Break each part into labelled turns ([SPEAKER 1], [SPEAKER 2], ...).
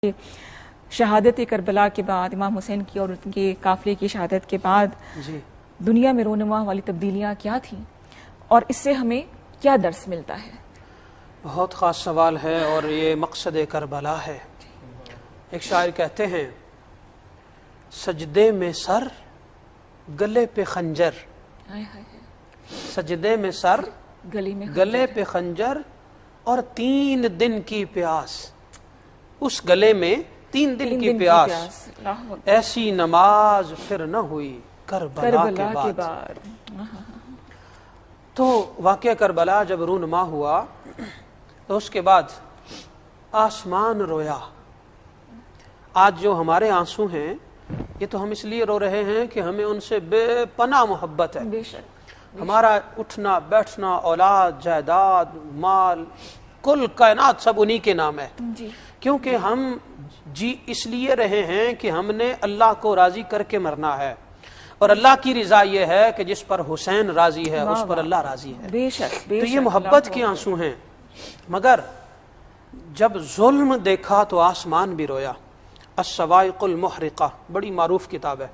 [SPEAKER 1] شہادت کربلا کے بعد امام حسین کی اور ان کے قافلے کی شہادت کے بعد دنیا میں رونما والی تبدیلیاں کیا تھیں اور اس سے ہمیں کیا درس ملتا ہے؟
[SPEAKER 2] بہت خاص سوال ہے اور یہ مقصد کربلا ہے۔ ایک شاعر کہتے ہیں سجدے میں سر گلے پہ خنجر، سجدے میں سر گلے پہ خنجر اور 3 دن کی پیاس، اس گلے میں 3 دن کی پیاس، ایسی نماز پھر نہ ہوئی کربلا کے بعد۔ تو واقعہ کربلا جب رونما ہوا تو اس کے بعد آسمان رویا۔ آج جو ہمارے آنسو ہیں یہ تو ہم اس لیے رو رہے ہیں کہ ہمیں ان سے بے پناہ محبت ہے۔ ہمارا اٹھنا بیٹھنا، اولاد، جائیداد، مال، کل کائنات سب انہی کے نام ہے، کیونکہ ہم جی اس لیے رہے ہیں کہ ہم نے اللہ کو راضی کر کے مرنا ہے، اور اللہ کی رضا یہ ہے کہ جس پر حسین راضی ہے اس پر اللہ راضی ہے۔ تو یہ محبت کے آنسو ہیں۔ مگر جب ظلم دیکھا تو آسمان بھی رویا۔ الصواعق المحرقہ بڑی معروف کتاب ہے،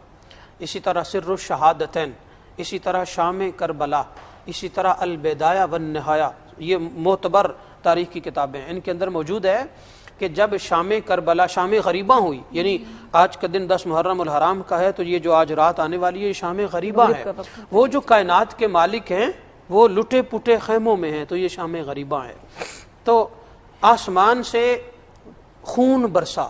[SPEAKER 2] اسی طرح سر الشہادتین، اسی طرح شام کربلا، اسی طرح البدایہ والنہایہ، یہ معتبر تاریخ کی کتابیں ہیں۔ ان کے اندر موجود ہے کہ جب شام کربلا، شام غریبہ ہوئی، یعنی آج کا دن 10 محرم الحرام کا ہے، تو یہ جو آج رات آنے والی ہے یہ شام غریبہ ہے۔ وہ جو کائنات کے مالک ہیں وہ لٹے پٹے خیموں میں ہیں، تو یہ شام غریبہ ہے۔ تو آسمان سے خون برسا۔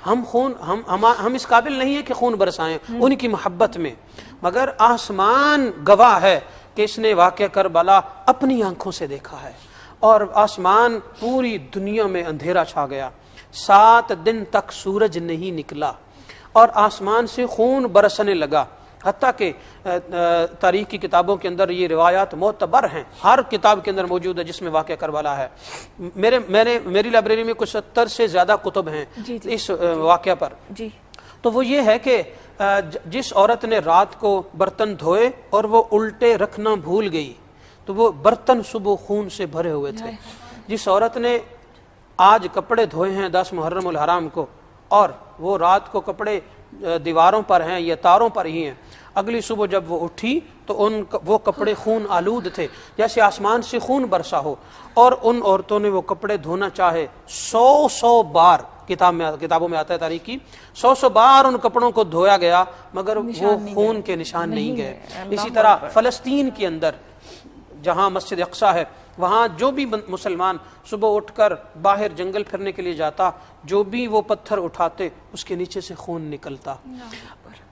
[SPEAKER 2] ہم اس قابل نہیں ہیں کہ خون برسائیں ان کی محبت میں، مگر آسمان گواہ ہے کہ اس نے واقعہ کربلا اپنی آنکھوں سے دیکھا ہے، اور آسمان پوری دنیا میں اندھیرا چھا گیا۔ 7 دن تک سورج نہیں نکلا اور آسمان سے خون برسنے لگا، حتیٰ کہ تاریخ کی کتابوں کے اندر یہ روایات معتبر ہیں، ہر کتاب کے اندر موجود ہے جس میں واقعہ کربلا ہے۔ میری لائبریری میں کچھ 70 سے زیادہ کتب ہیں اس واقعہ پر۔ تو وہ یہ ہے کہ جس عورت نے رات کو برتن دھوئے اور وہ الٹے رکھنا بھول گئی تو وہ برتن صبح خون سے بھرے ہوئے تھے۔ جس عورت نے آج کپڑے دھوئے ہیں 10 محرم الحرام کو، اور وہ رات کو کپڑے دیواروں پر ہیں یا تاروں پر ہی ہیں، اگلی صبح جب وہ اٹھی تو وہ کپڑے خون آلود تھے، جیسے آسمان سے خون برسا ہو۔ اور ان عورتوں نے وہ کپڑے دھونا چاہے 100 بار، کتابوں میں آتا ہے تاریخ کی، 100 بار ان کپڑوں کو دھویا گیا مگر وہ خون کے نشان نہیں گئے۔ اسی طرح فلسطین کے اندر جہاں مسجد اقصیٰ ہے، وہاں جو بھی مسلمان صبح اٹھ کر باہر جنگل پھرنے کے لیے جاتا، جو بھی وہ پتھر اٹھاتے اس کے نیچے سے خون نکلتا۔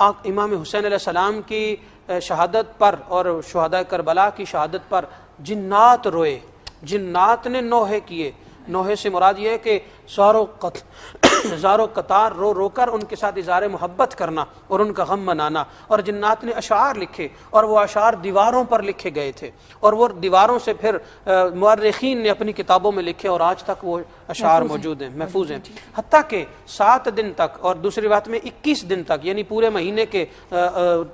[SPEAKER 2] امام حسین علیہ السلام کی شہادت پر اور شہداء کربلا کی شہادت پر جنات روئے، جنات نے نوحے کیے۔ نوحے سے مراد یہ ہے کہ زارو قطار رو رو کر ان کے ساتھ اظہار محبت کرنا اور ان کا غم منانا۔ اور جنات نے اشعار لکھے، اور وہ اشعار دیواروں پر لکھے گئے تھے، اور وہ دیواروں سے پھر مورخین نے اپنی کتابوں میں لکھے، اور آج تک وہ اشعار موجود ہیں، محفوظ ہیں۔ حتیٰ کہ 7 دن تک، اور دوسری بات میں 21 دن تک، یعنی پورے مہینے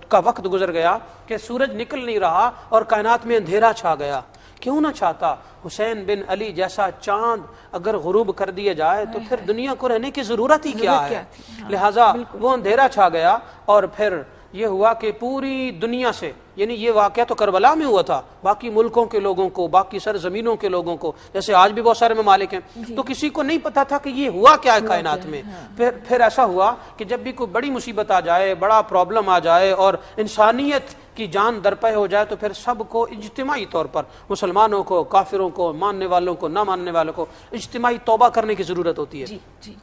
[SPEAKER 2] کا وقت گزر گیا کہ سورج نکل نہیں رہا اور کائنات میں اندھیرا چھا گیا۔ کیوں نہ چاہتا حسین بن علی جیسا چاند اگر غروب کر دیا جائے تو پھر دنیا کو رہنے کی ضرورت ہی کیا ہے؟ لہٰذا وہ اندھیرا چھا گیا، اور پھر یہ ہوا کہ پوری دنیا سے، یعنی یہ واقعہ تو کربلا میں ہوا تھا، باقی ملکوں کے لوگوں کو، باقی سرزمینوں کے لوگوں کو، جیسے آج بھی بہت سارے ممالک ہیں، تو کسی کو نہیں پتا تھا کہ یہ ہوا کیا ہے کائنات میں۔ پھر ایسا ہوا کہ جب بھی کوئی بڑی مصیبت آ جائے، بڑا پرابلم آ جائے اور انسانیت کی جان درپے ہو جائے، تو پھر سب کو اجتماعی طور پر، مسلمانوں کو، کافروں کو، ماننے والوں کو، نہ ماننے والوں کو، اجتماعی توبہ کرنے کی ضرورت ہوتی ہے۔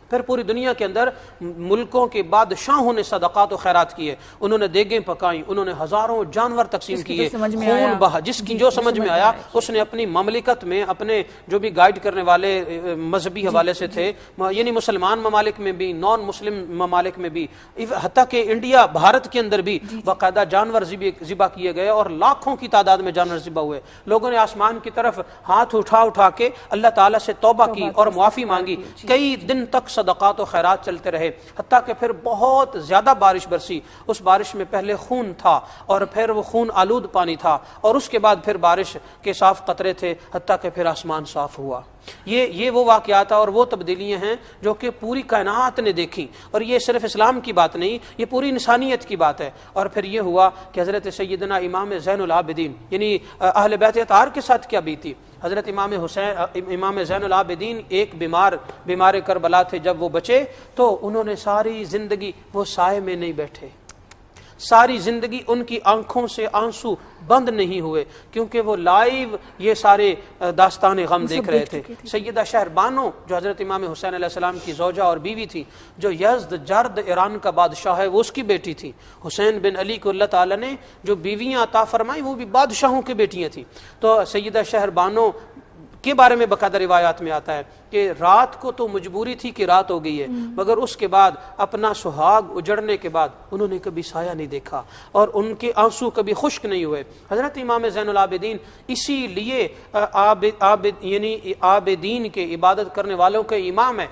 [SPEAKER 2] پھر پوری دنیا کے اندر ملکوں کے بادشاہوں نے صدقات و خیرات کیے، انہوں نے دیگیں پکائیں، انہوں نے ہزاروں جانور تقسیم کیے، خون بہا، جس کی جو سمجھ میں آیا اس نے اپنی مملکت میں، اپنے جو بھی گائیڈ کرنے والے مذہبی حوالے سے تھے، یعنی مسلمان ممالک میں بھی، نان مسلم ممالک میں بھی، حتیٰ کہ انڈیا، بھارت کے اندر بھی باقاعدہ جانور ذبح کیے گئے، اور لاکھوں کی تعداد میں جانور ذبح ہوئے۔ لوگوں نے آسمان کی طرف ہاتھ اٹھا کے اللہ تعالیٰ سے توبہ کی اور معافی مانگی۔ کئی دن تک صدقات و خیرات چلتے رہے، حتیٰ کہ پھر بہت زیادہ بارش برسی۔ اس بارش میں پہلے خون تھا، اور پھر وہ خون آلود پانی تھا، اور اس کے بعد پھر بارش کے صاف قطرے تھے، حتیٰ کہ پھر آسمان صاف ہوا۔ یہ وہ واقعات اور وہ تبدیلیاں ہیں جو کہ پوری کائنات نے دیکھی، اور یہ صرف اسلام کی بات نہیں، یہ پوری انسانیت کی بات ہے۔ اور پھر یہ ہوا کہ حضرت سیدنا امام زین العابدین یعنی اہل بیت اطہار کے ساتھ کیا بیتی۔ حضرت امام زین العابدین ایک بیمار کربلا تھے، جب وہ بچے تو انہوں نے ساری زندگی وہ سائے میں نہیں بیٹھے، ساری زندگی ان کی آنکھوں سے آنسو بند نہیں ہوئے، کیونکہ وہ لائیو یہ سارے داستان غم دیکھ رہے تھے۔ سیدہ شہربانو جو حضرت امام حسین علیہ السلام کی زوجہ اور بیوی تھی، جو یزد جرد ایران کا بادشاہ ہے، وہ اس کی بیٹی تھی۔ حسین بن علی کو اللہ تعالیٰ نے جو بیویاں عطا فرمائی وہ بھی بادشاہوں کی بیٹیاں تھیں۔ تو سیدہ شہربانو کے بارے میں باقاعدہ روایات میں آتا ہے کہ رات کو تو مجبوری تھی کہ رات ہو گئی ہے، مگر اس کے بعد اپنا سہاگ اجڑنے کے بعد انہوں نے کبھی سایہ نہیں دیکھا اور ان کے آنسو کبھی خشک نہیں ہوئے۔ حضرت امام زین العابدین اسی لیے یعنی عابدین کے عبادت کرنے والوں کے امام ہیں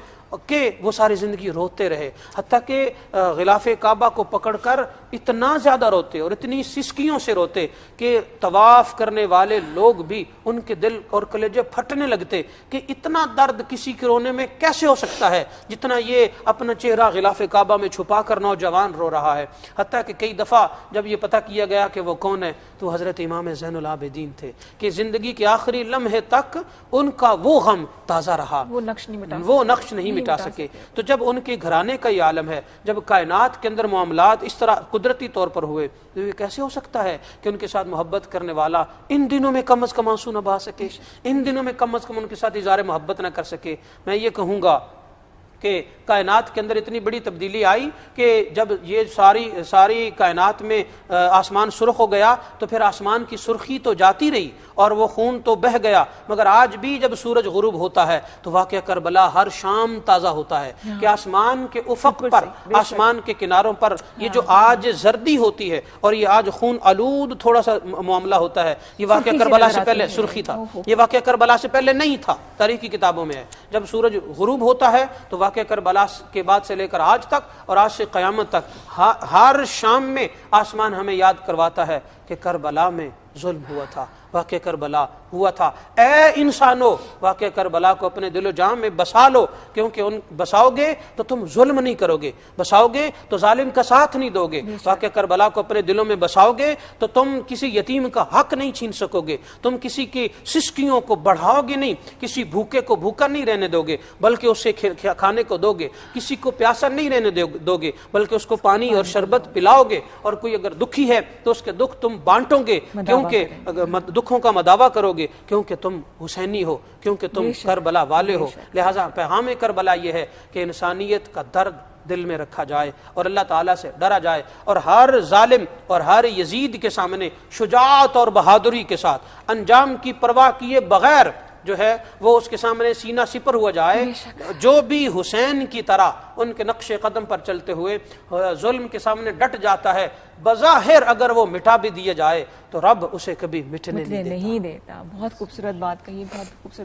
[SPEAKER 2] کہ وہ ساری زندگی روتے رہے، حتیٰ کہ غلاف کعبہ کو پکڑ کر اتنا زیادہ روتے اور اتنی سسکیوں سے روتے کہ طواف کرنے والے لوگ بھی ان کے دل اور کلیجے پھٹنے لگتے کہ اتنا درد کسی کے رونے میں کیسے ہو سکتا ہے جتنا یہ اپنا چہرہ غلاف کعبہ میں چھپا کر نوجوان رو رہا ہے۔ حتیٰ کہ کئی دفعہ جب یہ پتہ کیا گیا کہ وہ کون ہے تو حضرت امام زین العابدین تھے کہ زندگی کے آخری لمحے تک ان کا وہ غم تازہ رہا، وہ نقش نہیں مٹا سکے۔ تو جب ان کے گھرانے کا یہ عالم ہے، جب کائنات کے اندر معاملات اس طرح قدرتی طور پر ہوئے تو یہ کیسے ہو سکتا ہے کہ ان کے ساتھ محبت کرنے والا ان دنوں میں کم از کم آنسو نہ بہا سکے، ان دنوں میں کم از کم ان کے ساتھ اظہار محبت نہ کر سکے۔ میں یہ کہوں گا کہ کائنات کے اندر اتنی بڑی تبدیلی آئی کہ جب یہ ساری کائنات میں آسمان سرخ ہو گیا تو پھر آسمان کی سرخی تو جاتی رہی اور وہ خون تو بہہ گیا، مگر آج بھی جب سورج غروب ہوتا ہے تو واقعہ کربلا ہر شام تازہ ہوتا ہے کہ آسمان کے افق پر، آسمان کے کناروں پر یہ جو آج زردی ہوتی ہے اور یہ آج خون آلود تھوڑا سا معاملہ ہوتا ہے، یہ واقعہ کربلا سے پہلے سرخی تھا، یہ واقعہ کربلا سے پہلے نہیں تھا، تاریخ کی کتابوں میں ہے۔ جب سورج غروب ہوتا ہے تو واقعہ کربلا کے بعد سے لے کر آج تک اور آج سے قیامت تک ہر شام میں آسمان ہمیں یاد کرواتا ہے کہ کربلا میں ظلم ہوا تھا، واقعہ کربلا ہوا تھا۔ اے انسانو، واقعہ کربلا کو اپنے دل و جان میں بسا لو، کیونکہ ان بساؤ گے تو تم ظلم نہیں کرو گے، بساؤ گے تو ظالم کا ساتھ نہیں دو گے، واقعہ کربلا کو اپنے دلوں میں بساؤ گے تو تم کسی یتیم کا حق نہیں چھین سکو گے، تم کسی کی سسکیوں کو بڑھاؤ گے نہیں، کسی بھوکے کو بھوکا نہیں رہنے دو گے بلکہ اسے کھانے کو دو گے، کسی کو پیاسا نہیں رہنے دو گے بلکہ اس کو پانی اور شربت پلاؤ گے، اور کوئی اگر دکھی ہے تو اس کے دکھ تم بانٹو گے، کیونکہ دکھوں کا مداوع کرو گے، کیونکہ تم حسینی ہو، کیونکہ تم کربلا والے ہو۔ لہٰذا پیغام کربلا یہ ہے کہ انسانیت کا درد دل میں رکھا جائے اور اللہ تعالیٰ سے ڈرا جائے، اور ہر ظالم اور ہر یزید کے سامنے شجاعت اور بہادری کے ساتھ انجام کی پرواہ کیے بغیر جو ہے وہ اس کے سامنے سینہ سپر ہوا جائے، جو بھی حسین کی طرح ان کے نقش قدم پر چلتے ہوئے ظلم کے سامنے ڈٹ جاتا ہے، بظاہر اگر وہ مٹا بھی دیا جائے تو رب اسے کبھی مٹنے نہیں دیتا۔
[SPEAKER 1] بہت خوبصورت بات کہی، بہت خوبصورت